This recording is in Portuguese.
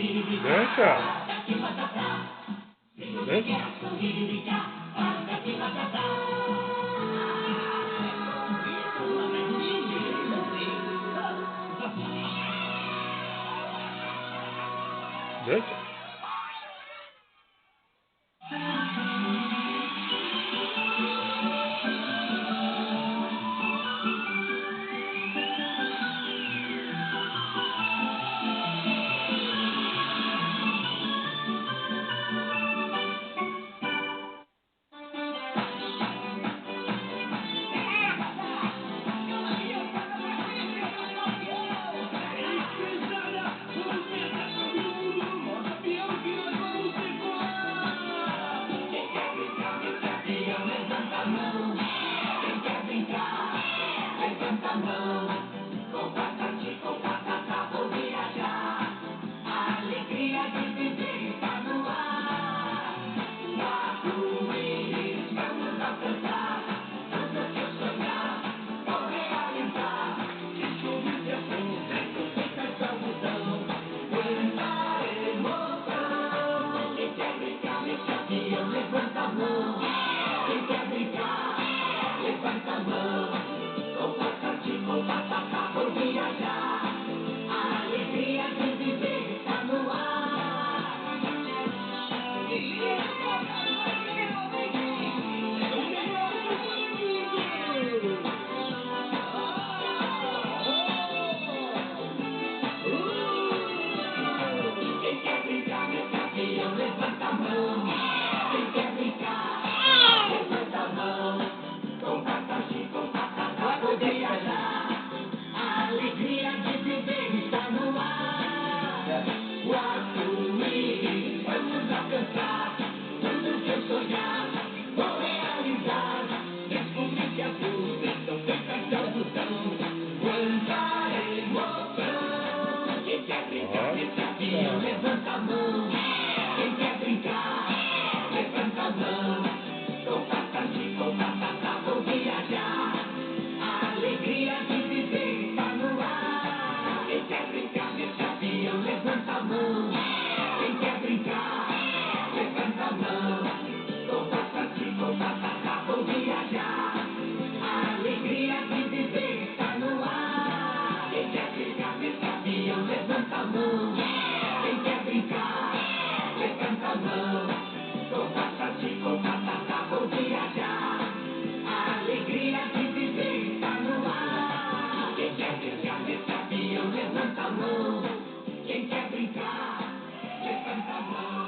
Dança. Dança. Dança. Levanta a mão, quem quer brincar, levanta a mão, com patati, com patata, vou viajar, a alegria de viver está no ar. Quem quer brincar nesse avião, levanta a mão, quem quer brincar, levanta a mão, com patati, com patata, vou viajar, a alegria de viver está no ar. Quem quer brincar nesse avião, levanta a mão. Quem quer brincar, levanta a mão, com patati, com patata, vou viajar, a alegria de viver está no ar. Quem quer brincar nesse avião, levanta a mão, quem quer brincar, levanta a mão.